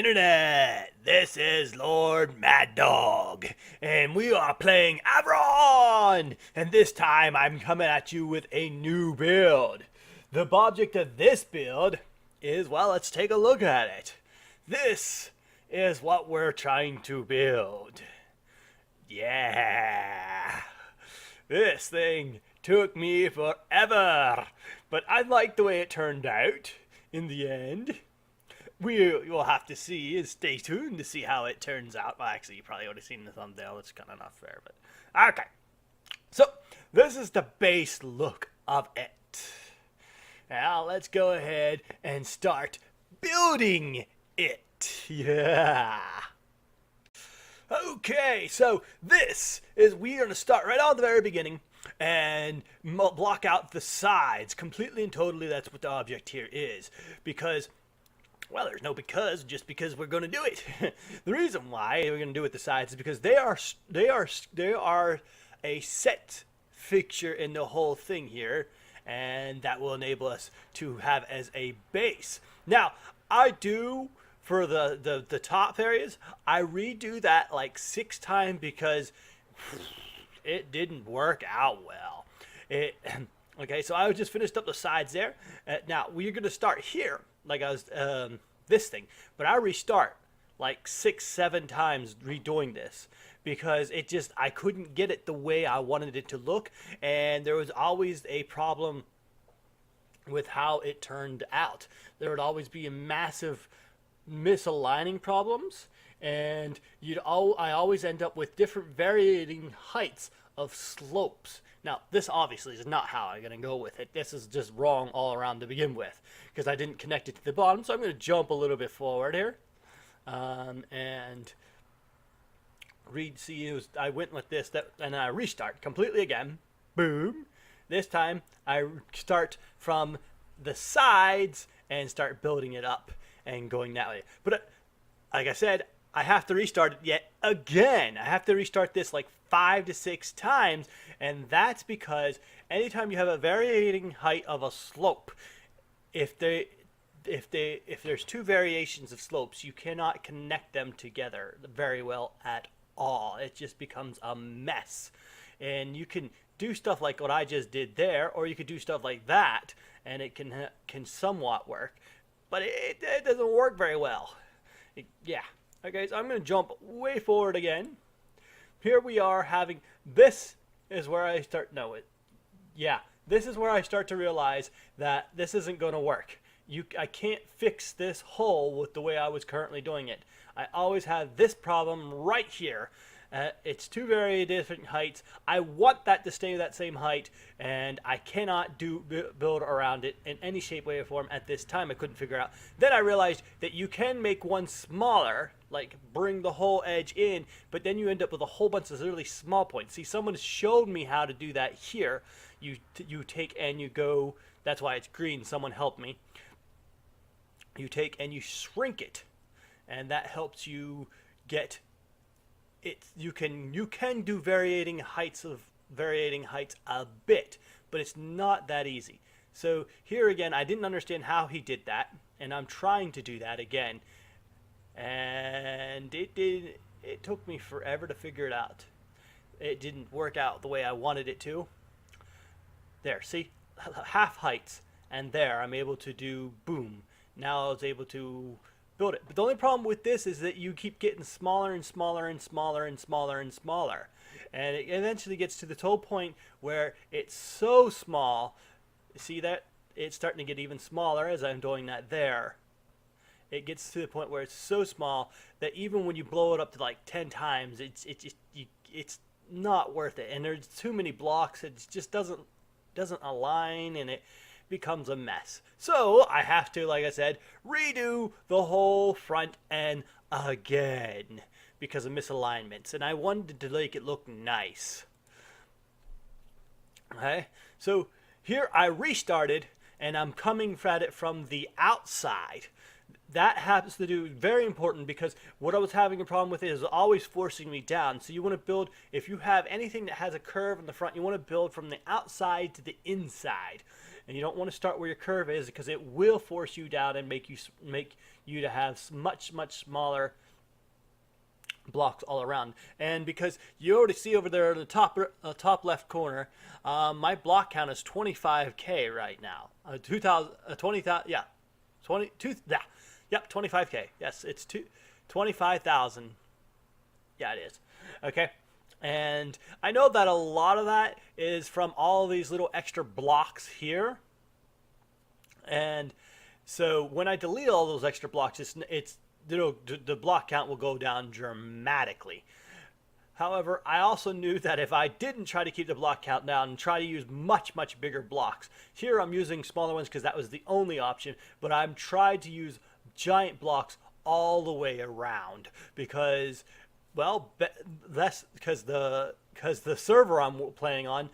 Internet! This is LordMaddog, and we are playing Avorion! And this time I'm coming at you with a new build. The object of this build is, well, let's take a look at it. This is what we're trying to build. Yeah! This thing took me forever, but I like the way it turned out in the end. We'll have to see and stay tuned to see how it turns out. Well, actually, you probably already seen the thumbnail. It's kind of not fair, but okay. So this is the base look of it. Now let's go ahead and start building it. Yeah. Okay, so this is, we are going to start right on the very beginning and block out the sides completely and totally. That's what the object here is, because, well, there's no because, just because we're going to do it. The reason why we're going to do it with the sides is because they are a set fixture in the whole thing here, and that will enable us to have as a base. Now, I do, for the top areas, I redo that like 6 times because it didn't work out well. Okay, so I just finished up the sides there. Now, we're going to start here, like I was, this thing. But I restart like 6-7 times redoing this because I couldn't get it the way I wanted it to look. And there was always a problem with how it turned out. There would always be a massive misaligning problems. And I always end up with different varying heights of slopes. Now, this obviously is not how I'm going to go with it. This is just wrong all around to begin with, because I didn't connect it to the bottom. So I'm going to jump a little bit forward here. And I went with this, and I restart completely again. Boom. This time, I start from the sides and start building it up and going that way. But like I said, I have to restart it yet again. I have to restart this like 5 to 6 times, and that's because anytime you have a varying height of a slope, if there's 2 variations of slopes, you cannot connect them together very well at all. It just becomes a mess. And you can do stuff like what I just did there, or you could do stuff like that, and it can somewhat work, but it doesn't work very well. Yeah. Okay, so I'm going to jump way forward again. Here we are having, this is where I start, this is where I start to realize that this isn't going to work. I can't fix this hole with the way I was currently doing it. I always have this problem right here. It's 2 very different heights. I want that to stay that same height, and I cannot build around it in any shape, way, or form at this time. I couldn't figure out. Then I realized that you can make one smaller, like bring the whole edge in, but then you end up with a whole bunch of really small points. See, someone showed me how to do that here. You take and you go, that's why it's green, someone helped me. You take and you shrink it, and that helps you get it. You can do varying heights a bit, but it's not that easy. So here again, I didn't understand how he did that, and I'm trying to do that again, and it took me forever to figure it out. It didn't work out the way I wanted it to. There, see, half heights, and there I'm able to do boom. Now I was able to build it. But the only problem with this is that you keep getting smaller and smaller and smaller and smaller and smaller. And it eventually gets to the total point where it's so small. See that? It's starting to get even smaller as I'm doing that there. It gets to the point where it's so small that even when you blow it up to like 10 times, it's not worth it. And there's too many blocks. It just doesn't align, and it becomes a mess. So I have to, like I said, redo the whole front end again because of misalignments, and I wanted to make it look nice. Okay, so here I restarted, and I'm coming at it from the outside. that happens to do very important because what I was having a problem with is always forcing me down. So you want to build, if you have anything that has a curve in the front, you want to build from the outside to the inside. And you don't want to start where your curve is because it will force you down and make you to have much smaller blocks all around. And because you already see over there in the top left corner, my block count is 25k right now. 20,000, yeah, 22, yeah, yep, 25k. Yes, it's 25,000. Yeah, it is. Okay. And I know that a lot of that is from all these little extra blocks here. And so when I delete all those extra blocks, it's the block count will go down dramatically. However, I also knew that if I didn't try to keep the block count down and try to use much bigger blocks, here I'm using smaller ones because that was the only option, but I'm tried to use giant blocks all the way around because, well, less because the server I'm playing on,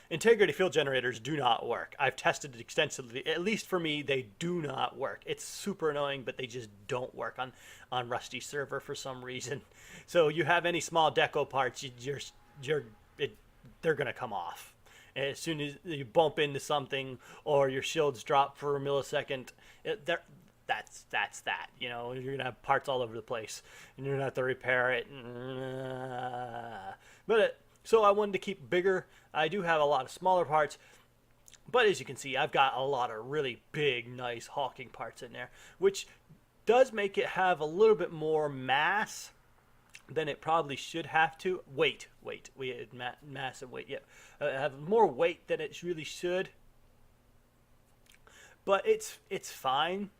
integrity field generators do not work. I've tested it extensively. At least for me, they do not work. It's super annoying, but they just don't work on Rusty server for some reason. So you have any small deco parts, they're gonna come off. And as soon as you bump into something or your shields drop for a millisecond, that's that. You know, you're gonna have parts all over the place, and you're gonna have to repair it. So I wanted to keep bigger. I do have a lot of smaller parts, but as you can see, I've got a lot of really big, nice hulking parts in there, which does make it have a little bit more mass than it probably should have to. Weight, mass and weight, yeah. Have more weight than it really should, but it's fine.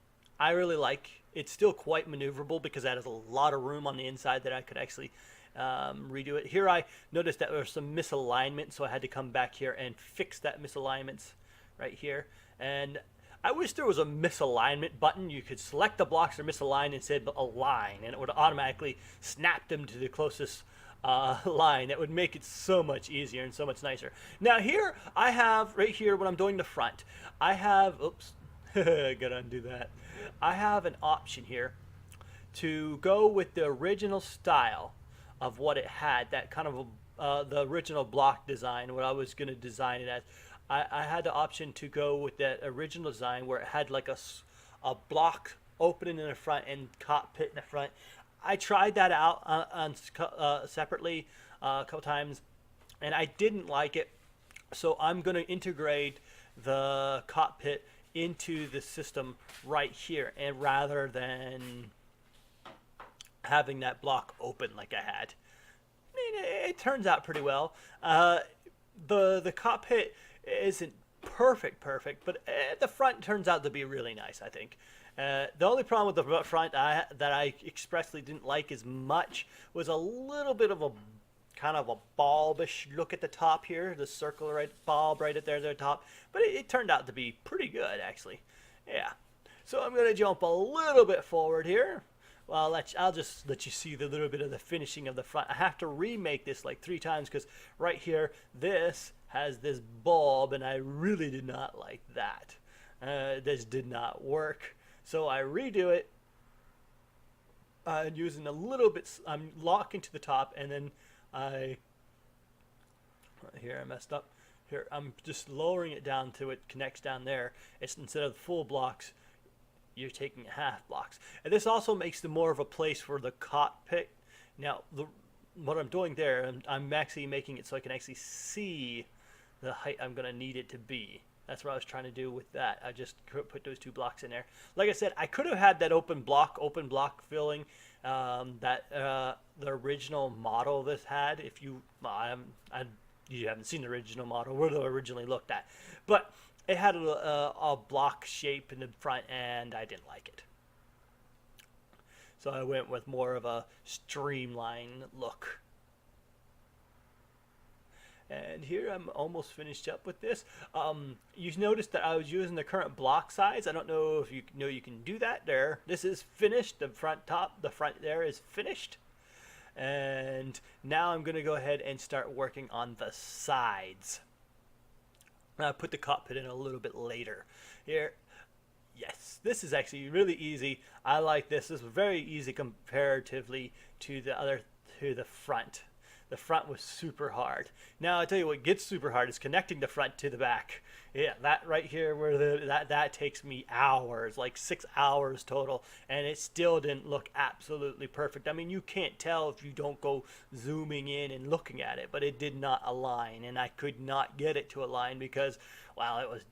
I really like. It's still quite maneuverable because that has a lot of room on the inside that I could actually redo it. Here I noticed that there was some misalignment, so I had to come back here and fix that misalignments right here. And I wish there was a misalignment button. You could select the blocks that are misaligned and say align, and it would automatically snap them to the closest line. That would make it so much easier and so much nicer. Now here I have, right here when I'm doing the front, I have, oops, gotta undo that. I have an option here to go with the original style of what it had, that kind of the original block design, what I was going to design it as. I had the option to go with that original design where it had like a block opening in the front and cockpit in the front. I tried that out separately a couple times, and I didn't like it. So I'm going to integrate the cockpit into the system right here, and rather than having that block open like I had. I mean, it turns out pretty well. The cockpit isn't perfect, but the front turns out to be really nice, I think. The only problem with the front that I expressly didn't like as much was a little bit of a kind of a bulbish look at the top here, the circle bulb right at there at the top, but it turned out to be pretty good actually. Yeah. So I'm gonna jump a little bit forward here. Well, I'll just let you see the little bit of the finishing of the front. I have to remake this like 3 times because right here, this has this bulb, and I really did not like that. This did not work. So I redo it using a little bit, I'm locking to the top, and then here I messed up. Here, I'm just lowering it down to it connects down there. It's instead of full blocks, you're taking half blocks. And this also makes the more of a place for the cockpit. Now, what I'm doing there, I'm actually making it so I can actually see the height I'm going to need it to be. That's what I was trying to do with that. I just put those 2 blocks in there. Like I said, I could have had that open block filling that the original model this had. If you, you haven't seen the original model, where it originally looked at, but it had a block shape in the front, and I didn't like it. So I went with more of a streamlined look. And here I'm almost finished up with this. You noticed that I was using the current block size. I don't know if you know you can do that there. This is finished. The front there is finished. And now I'm going to go ahead and start working on the sides. I'll put the cockpit in a little bit later. Here, Yes, this is actually really easy. I like this. This was very easy comparatively to the front. The front was super hard. Now I tell you what gets super hard is connecting the front to the back. Yeah, that right here where that takes me hours, like 6 hours total, and it still didn't look absolutely perfect. I mean, you can't tell if you don't go zooming in and looking at it, but it did not align, and I could not get it to align because, well, it was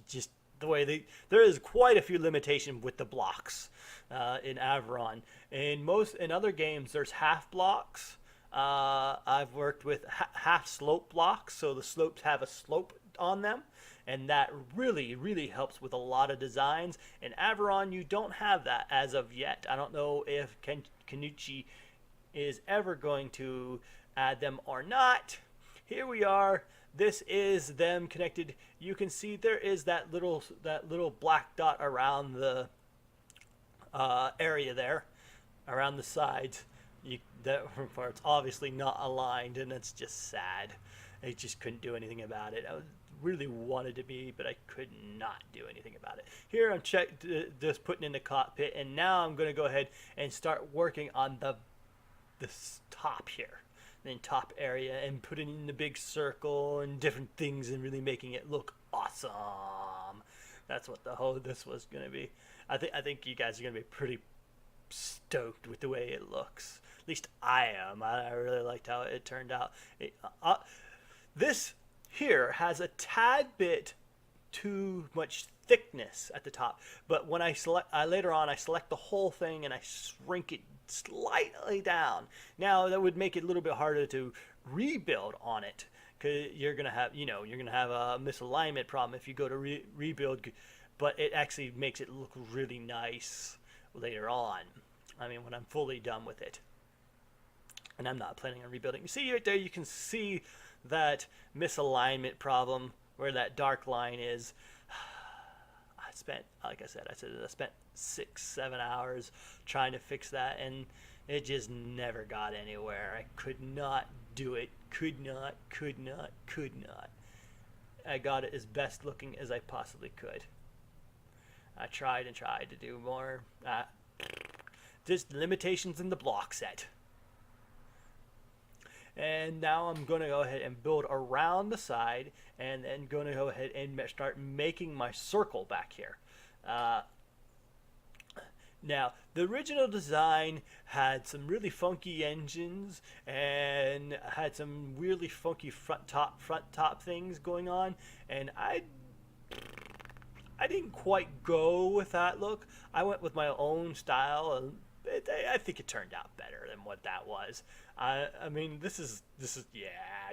just the way there is quite a few limitations with the blocks in Avorion. In other games, there's half blocks. I've worked with half slope blocks, so the slopes have a slope on them, and that really helps with a lot of designs. In Avorion, you don't have that as of yet. I don't know if Kenichi is ever going to add them or not. Here we are. This is them connected. You can see there is that little black dot around the area there, around the sides. That part's obviously not aligned, and it's just sad. I just couldn't do anything about it. I really wanted to be, but I could not do anything about it. Here I'm just putting in the cockpit, and now I'm going to go ahead and start working on this top here, the top area, and putting in the big circle and different things, and really making it look awesome. That's what this was going to be. I think you guys are going to be pretty stoked with the way it looks. At least I am. I really liked how it turned out. This here has a tad bit too much thickness at the top, but when later on I select the whole thing and I shrink it slightly down. Now that would make it a little bit harder to rebuild on it, because you're gonna have a misalignment problem if you go to rebuild, but it actually makes it look really nice later on. I mean, when I'm fully done with it. And I'm not planning on rebuilding. You see right there, you can see that misalignment problem where that dark line is. I spent 6-7 hours trying to fix that, and it just never got anywhere. I could not do it. Could not. I got it as best looking as I possibly could. I tried and tried to do more. Just limitations in the block set. And now I'm going to go ahead and build around the side, and then going to go ahead and start making my circle back here. Now, the original design had some really funky engines and had some really funky front top things going on, and I didn't quite go with that look. I went with my own style, and I think it turned out better than what that was. I mean, this is yeah.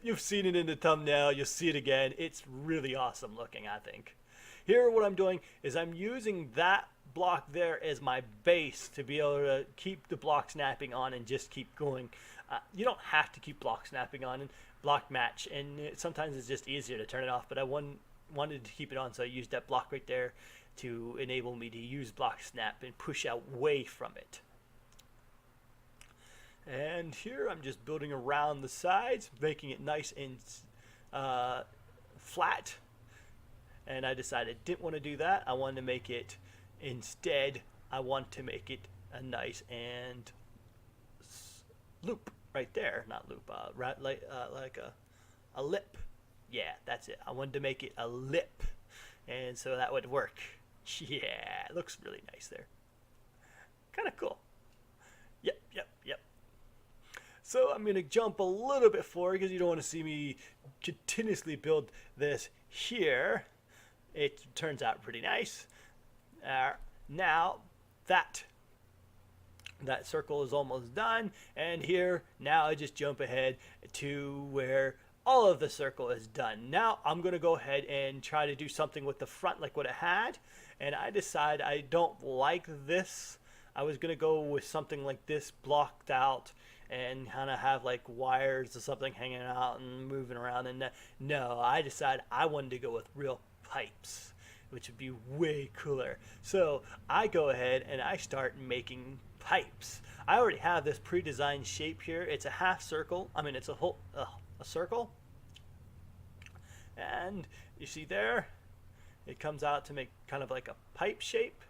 You've seen it in the thumbnail. You'll see it again. It's really awesome looking, I think. Here, what I'm doing is I'm using that block there as my base to be able to keep the block snapping on and just keep going. You don't have to keep block snapping on and block match, and sometimes it's just easier to turn it off. But I wanted to keep it on, so I used that block right there to enable me to use block snap and push away from it. And here I'm just building around the sides, making it nice and flat. And I decided I didn't want to do that. I wanted to make it, instead, I want to make it a nice and loop right there. Not loop, like a lip. Yeah, that's it. I wanted to make it a lip. And so that would work. Yeah, it looks really nice there. Kind of cool. Yep. So I'm going to jump a little bit forward because you don't want to see me continuously build this here. It turns out pretty nice. Now that circle is almost done, and here now I just jump ahead to where all of the circle is done. Now I'm going to go ahead and try to do something with the front like what it had, and I decide I don't like this. I was going to go with something like this, blocked out, and kind of have like wires or something hanging out and moving around. And no, I decided I wanted to go with real pipes, which would be way cooler. So I go ahead and I start making pipes. I already have this pre-designed shape here. It's a half circle. I mean, it's a whole a circle. And you see there, it comes out to make kind of like a pipe shape.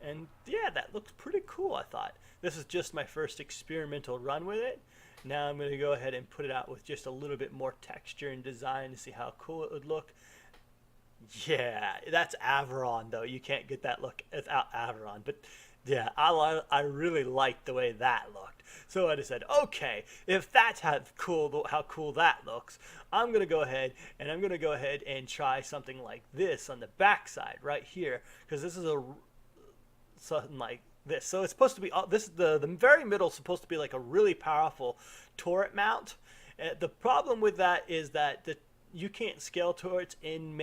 And yeah, that looks pretty cool, I thought. This is just my first experimental run with it. Now I'm going to go ahead and put it out with just a little bit more texture and design to see how cool it would look. Yeah, that's Avorion though. You can't get that look without Avorion. But yeah, I really liked the way that looked. So I just said, okay, if that's how cool that looks, I'm gonna go ahead and try something like this on the back side right here, because this is something like this. So it's supposed to be the very middle is supposed to be like a really powerful turret mount. The problem with that is that you can't scale turrets in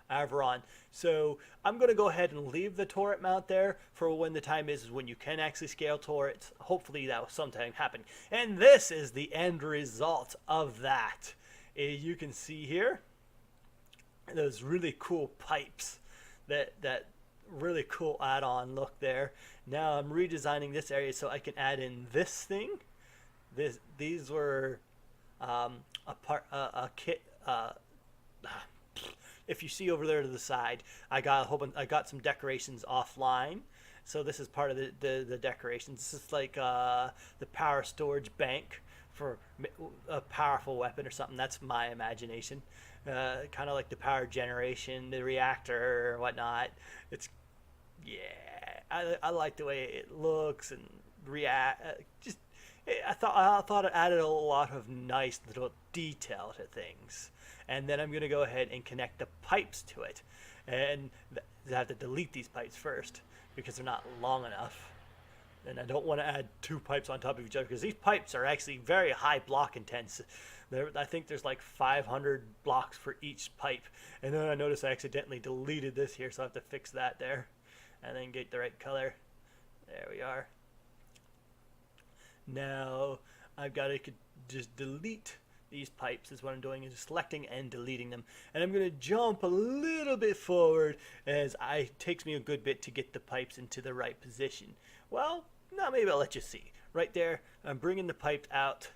Avorion. So I'm going to go ahead and leave the turret mount there for when the time is when you can actually scale turrets. Hopefully that will sometime happen. And this is the end result of that. You can see here those really cool pipes, that really cool add-on look there. Now I'm redesigning this area so I can add in this thing. These were a kit. If you see over there to the side, I got some decorations offline. So this is part of the decorations. This is like the power storage bank for a powerful weapon or something. That's my imagination. Kind of like the power generation, the reactor or whatnot. I like the way it looks and I thought it added a lot of nice little detail to things. And then I'm going to go ahead and connect the pipes to it. And I have to delete these pipes first because they're not long enough. And I don't want to add two pipes on top of each other because these pipes are actually very high block intense. I think there's like 500 blocks for each pipe. And then I noticed I accidentally deleted this here, so I have to fix that there. And then get the right color. There we are. Now I've got to just delete these pipes. Is what I'm doing, is selecting and deleting them. And I'm going to jump a little bit forward as it takes me a good bit to get the pipes into the right position. Well, now maybe I'll let you see. Right there, I'm bringing the pipe out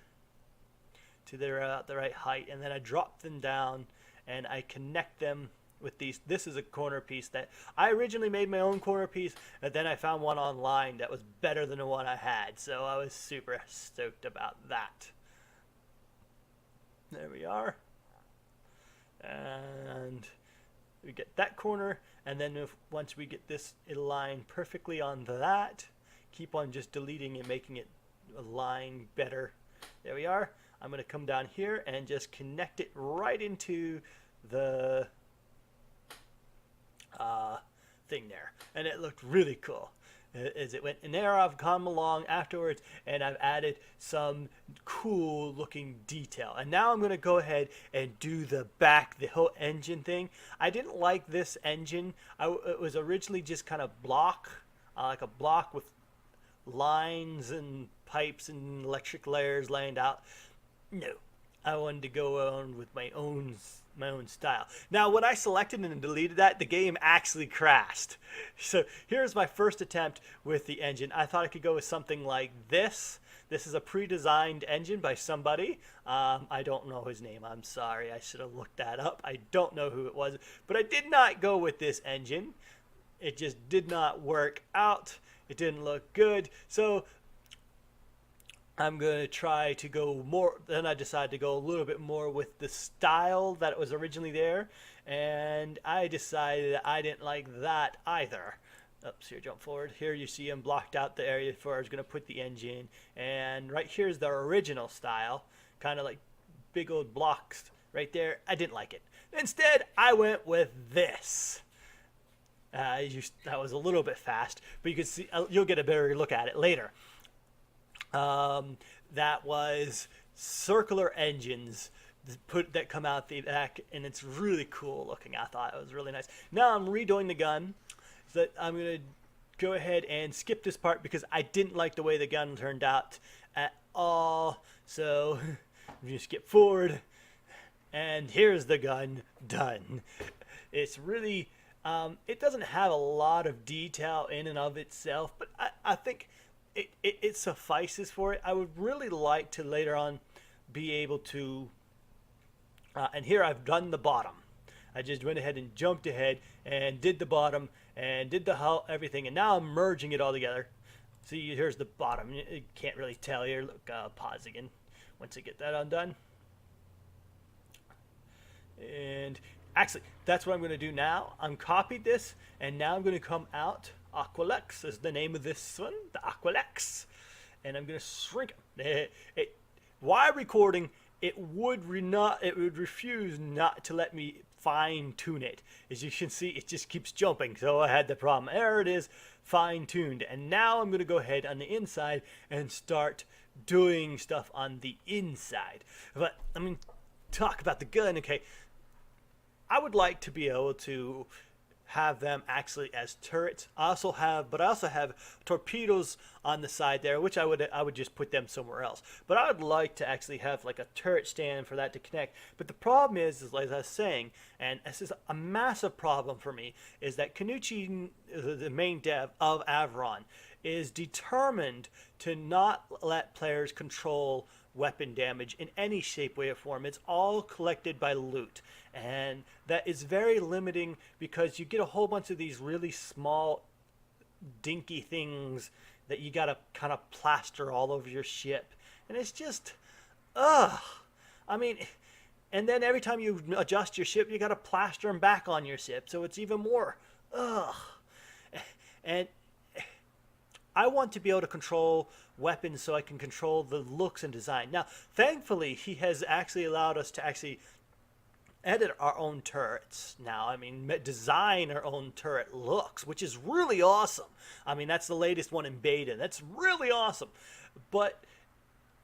to the right height, and then I drop them down and I connect them with these. This is a corner piece that I originally made my own corner piece, and then I found one online that was better than the one I had, so I was super stoked about that. There we are, and we get that corner, and then once we get this aligned perfectly on that, keep on just deleting and making it align better. There we are. I'm going to come down here and just connect it right into the thing there, and it looked really cool as it went. And there I've come along afterwards and I've added some cool looking detail, and now I'm going to go ahead and do the whole engine thing. I didn't like this engine. It was originally just kind of like a block with lines and pipes and electric layers laid out. No, I wanted to go on with my own style. Now, when I selected and deleted that, the game actually crashed. So here's my first attempt with the engine. I thought I could go with something like this. This is a pre-designed engine by somebody. I don't know his name. I'm sorry. I should have looked that up. I don't know who it was. But I did not go with this engine. It just did not work out. It didn't look good. So I'm going to try to go more. Then I decided to go a little bit more with the style that was originally there. And I decided that I didn't like that either. Oops, here, jump forward. Here you see I'm blocked out the area where I was going to put the engine. And right here's the original style. Kind of like big old blocks right there. I didn't like it. Instead, I went with this. That was a little bit fast, but you can see, you'll get a better look at it later. That was circular engines that come out the back, and it's really cool looking. I thought it was really nice. Now I'm redoing the gun, so I'm going to go ahead and skip this part because I didn't like the way the gun turned out at all. So I'm going to skip forward, and here's the gun done. It's really, it doesn't have a lot of detail in and of itself, but I think it suffices for it. I would really like to later on be able to And here I've done the bottom. I just went ahead and jumped ahead and did the bottom and did the hull, everything, and now I'm merging it all together. See, here's the bottom. You can't really tell here. Look, pause again once I get that undone. And actually, that's what I'm going to do now. I'm copied this, and now I'm going to come out. Aquilux is the name of this one, the Aquilux. And I'm going to shrink it. While recording, it would refuse not to let me fine tune it. As you can see, it just keeps jumping. So I had the problem. There it is, fine tuned. And now I'm going to go ahead on the inside and start doing stuff on the inside. But I mean, talk about the gun. Okay, I would like to be able to have them actually as turrets. I also have torpedoes on the side there, which I would just put them somewhere else. But I would like to actually have like a turret stand for that to connect. But the problem is as I was saying, and this is a massive problem for me, is that Kanuchi, the main dev of Avorion, is determined to not let players control weapon damage in any shape, way, or form. It's all collected by loot, and that is very limiting because you get a whole bunch of these really small dinky things that you gotta kind of plaster all over your ship, and it's just I mean, and then every time you adjust your ship you gotta plaster them back on your ship, so it's even more and I want to be able to control weapons so I can control the looks and design. Now, thankfully, he has actually allowed us to actually edit our own turrets now. I mean, design our own turret looks, which is really awesome. I mean, that's the latest one in beta. That's really awesome. But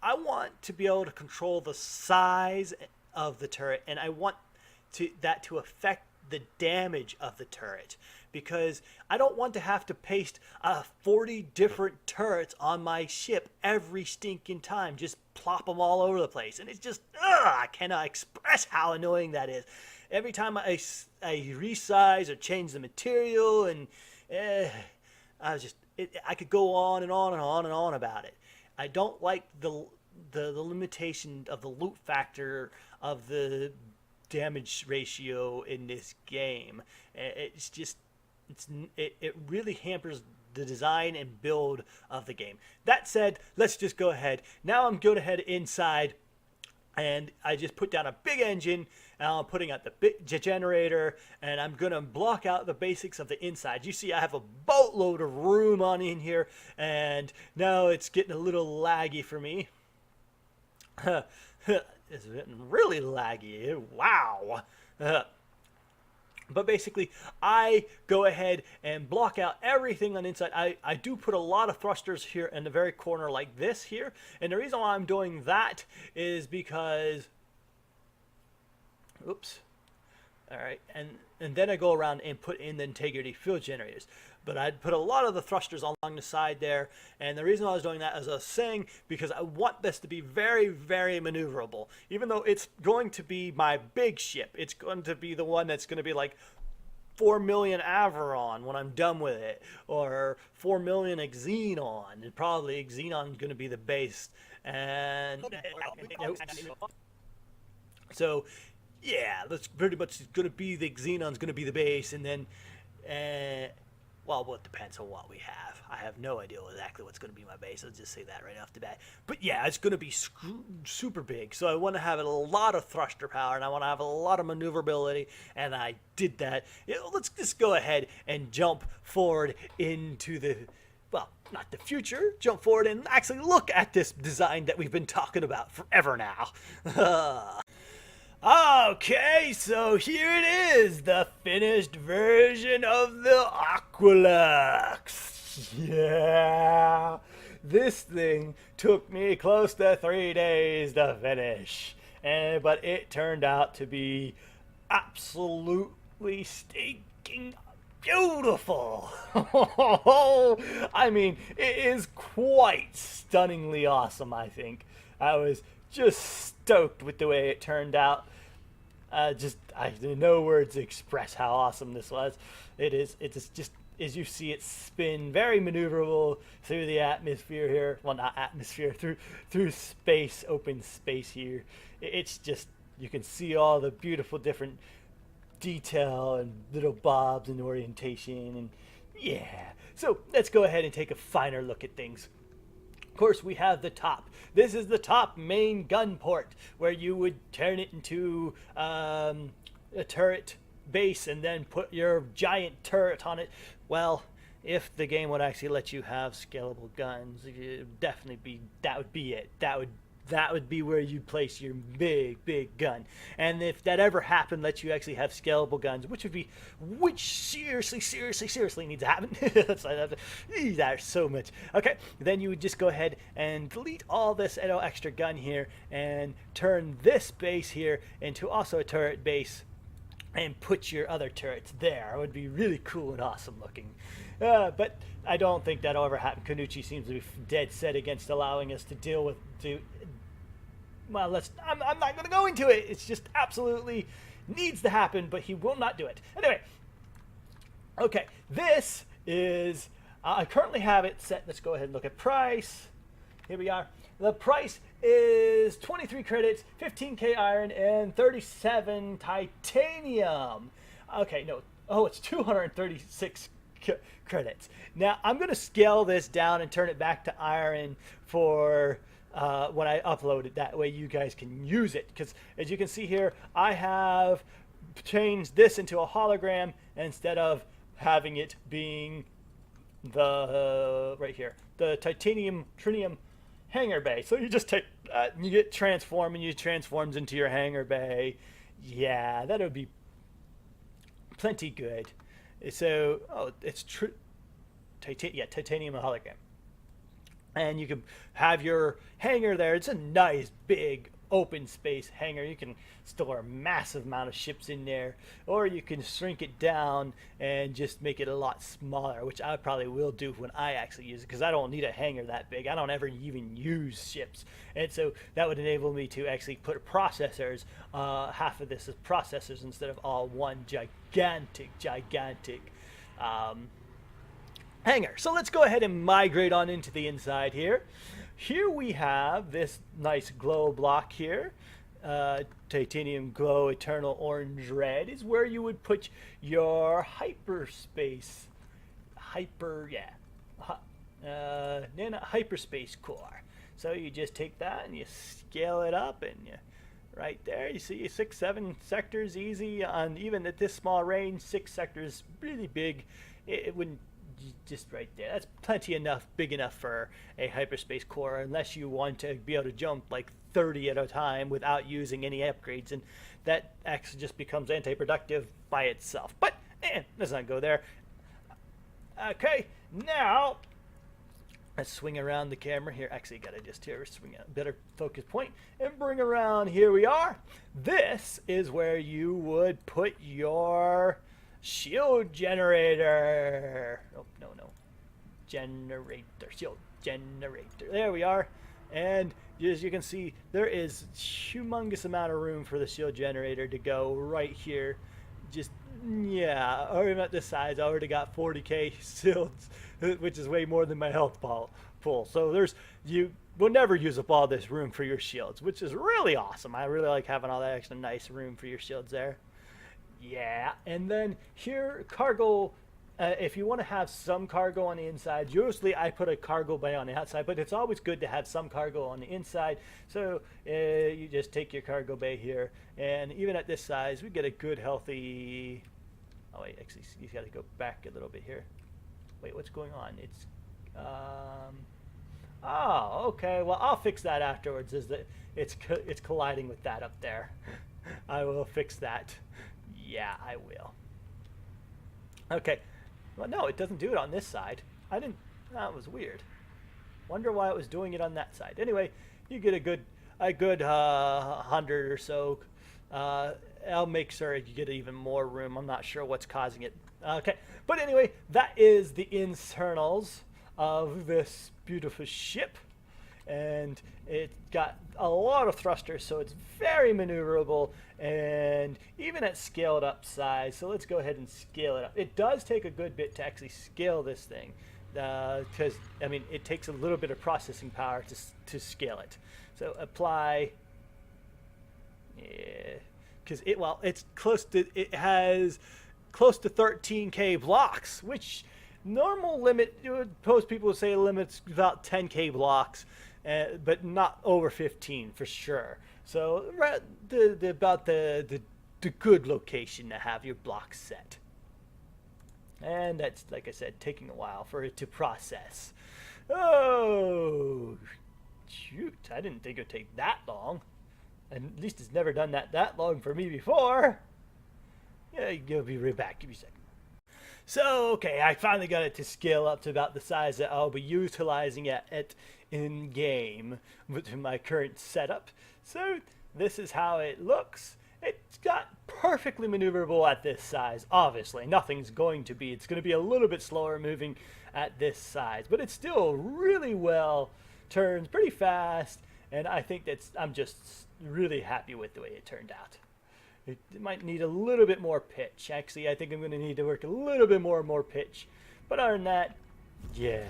I want to be able to control the size of the turret, and I want that to affect the damage of the turret, because I don't want to have to paste 40 different turrets on my ship every stinking time, just plop them all over the place, and it's just I cannot express how annoying that is. Every time I resize or change the material, and I could go on and on and on and on about it. I don't like the limitation of the loot factor of the damage ratio in this game. It's just it really hampers the design and build of the game. That said, let's just go ahead. Now I'm going ahead inside, and I just put down a big engine, and I'm putting out the big generator, and I'm going to block out the basics of the inside. You see I have a boatload of room on in here, and now it's getting a little laggy for me. It's getting really laggy. Wow. But basically, I go ahead and block out everything on the inside. I do put a lot of thrusters here in the very corner like this here. And the reason why I'm doing that is because... Oops. All right. And then I go around and put in the integrity field generators. But I'd put a lot of the thrusters along the side there. And the reason I was doing that, as I was saying, because I want this to be very, very maneuverable. Even though it's going to be my big ship. It's going to be the one that's going to be like 4 million Avorion when I'm done with it. Or 4 million Xenon. And probably Xenon's going to be the base. And... So, yeah, that's pretty much going to be the Xenon's going to be the base. And then... well, it depends on what we have. I have no idea exactly what's going to be my base. I'll just say that right off the bat. But yeah, it's going to be super big. So I want to have a lot of thruster power, and I want to have a lot of maneuverability, and I did that. Let's just go ahead and jump forward into the, well, not the future. Jump forward and actually look at this design that we've been talking about forever now. Okay, so here it is, the finished version of the Aquilux. Yeah, this thing took me close to 3 days to finish, but it turned out to be absolutely stinking beautiful. I mean, it is quite stunningly awesome, I think. I was just stoked with the way it turned out. I have no words to express how awesome this was. It's just, as you see it spin, very maneuverable through the atmosphere here. Well, not atmosphere, through space, open space here. It's just you can see all the beautiful different detail and little bobs and orientation, and yeah. So let's go ahead and take a finer look at things. Of course, we have the top. This is the top main gun port, where you would turn it into a turret base and then put your giant turret on it. Well, if the game would actually let you have scalable guns, it'd definitely be, that would be it. That would be where you place your big gun. And if that ever happened, let you actually have scalable guns, which seriously needs to happen. There's so much. Okay, then you would just go ahead and delete all this extra gun here and turn this base here into also a turret base and put your other turrets there. It would be really cool and awesome looking. But I don't think that'll ever happen. Kanuchi seems to be dead set against allowing us to deal with... Well, I'm not going to go into it. It's just absolutely needs to happen, but he will not do it. Anyway, okay, this is, I currently have it set. Let's go ahead and look at price. Here we are. The price is 23 credits, 15k iron, and 37 titanium. Okay, no. Oh, it's 236 credits. Now, I'm going to scale this down and turn it back to iron for... when I upload it, that way you guys can use it, because as you can see here, I have changed this into a hologram instead of having it being the right here, the titanium trinium hangar bay. So you just take you get transform, and you transforms into your hangar bay. Yeah, that would be plenty good. So it's true, titanium hologram. And you can have your hangar there. It's a nice, big, open space hangar. You can store a massive amount of ships in there. Or you can shrink it down and just make it a lot smaller, which I probably will do when I actually use it, because I don't need a hangar that big. I don't ever even use ships. And so that would enable me to actually put processors, half of this is processors instead of all one gigantic hangar. So let's go ahead and migrate on into the inside here. Here we have this nice glow block here. Titanium glow eternal orange red is where you would put your hyperspace hyperspace core. So you just take that and you scale it up, and you right there you see 6-7 sectors easy. On even at this small range, 6 sectors really big. It wouldn't just right there. That's plenty enough, big enough for a hyperspace core, unless you want to be able to jump like 30 at a time without using any upgrades, and that actually just becomes anti-productive by itself. But let's not go there. Okay, now let's swing around the camera here. Actually, gotta just here swing a better focus point and bring around. Here we are. This is where you would put your shield generator. Oh, no. Generator. Shield generator. There we are. And as you can see, there is humongous amount of room for the shield generator to go right here. Just, yeah, I'm at this size. I already got 40k shields, which is way more than my health pool. So you will never use up all this room for your shields, which is really awesome. I really like having all that extra nice room for your shields there. Yeah, and then here, cargo, if you want to have some cargo on the inside, usually I put a cargo bay on the outside, but it's always good to have some cargo on the inside. So you just take your cargo bay here, and even at this size, we get a good, healthy... Oh, wait, actually, you got to go back a little bit here. Wait, what's going on? It's... Oh, okay, well, I'll fix that afterwards. It's colliding with that up there. I will fix that. Yeah, I will. Okay. Well, no, it doesn't do it on this side. That was weird. Wonder why it was doing it on that side. Anyway, you get a good 100 or so. I'll make sure you get even more room. I'm not sure what's causing it. Okay, but anyway, that is the internals of this beautiful ship. And it got a lot of thrusters, so it's very maneuverable, and even at scaled up size. So let's go ahead and scale it up. It does take a good bit to actually scale this thing, because I mean it takes a little bit of processing power to scale it. So apply Yeah, because it has close to 13k blocks, which normal limit, most people would say limits about 10k blocks, but not over 15 for sure. So about the good location to have your blocks set. And that's, like I said, taking a while for it to process. Oh, shoot, I didn't think it would take that long. And at least it's never done that long for me before. Yeah, you'll be right back. Give me a second. So, okay, I finally got it to scale up to about the size that I'll be utilizing it in game with my current setup. So, this is how it looks. It's got perfectly maneuverable at this size. Obviously, nothing's going to be. It's going to be a little bit slower moving at this size, but it's still really well, turns pretty fast, and I think I'm just really happy with the way it turned out. It might need a little bit more pitch. Actually, I think I'm going to need to work a little bit more pitch. But other than that, yeah.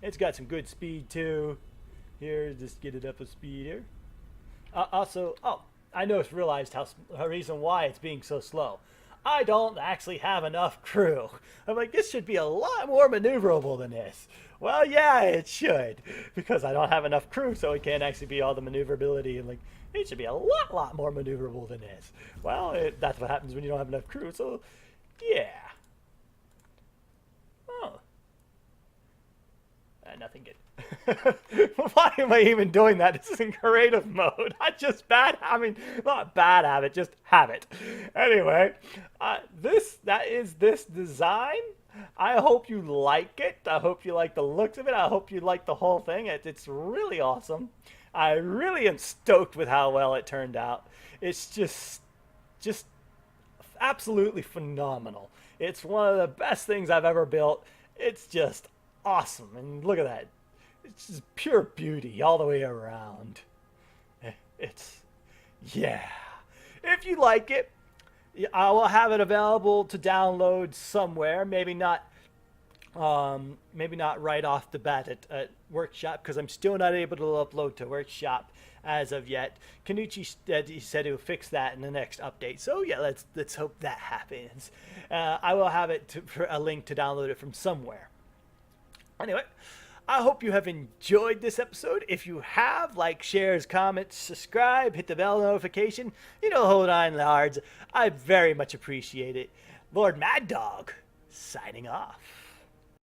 It's got some good speed too. Here, just get it up to speed here. I realized a reason why it's being so slow. I don't actually have enough crew. I'm like, this should be a lot more maneuverable than this. Well, yeah, it should, because I don't have enough crew, so it can't actually be all the maneuverability. And like, it should be a lot more maneuverable than this. Well, that's what happens when you don't have enough crew. So, yeah. Oh, nothing good. Why am I even doing that? This is in creative mode. Not just not bad habit, just habit. Anyway, that is this design. I hope you like it. I hope you like the looks of it. I hope you like the whole thing. It's really awesome. I really am stoked with how well it turned out. It's just absolutely phenomenal. It's one of the best things I've ever built. It's just awesome. And look at that. It's just pure beauty all the way around. Yeah. If you like it, I will have it available to download somewhere. Maybe not right off the bat at Workshop, because I'm still not able to upload to Workshop as of yet. Kanuchi said he'll fix that in the next update. So yeah, let's hope that happens. I will have for a link to download it from somewhere. Anyway, I hope you have enjoyed this episode. If you have, like, shares, comments, subscribe, hit the bell notification. You know, hold on, Lards. I very much appreciate it. LordMaddog, signing off.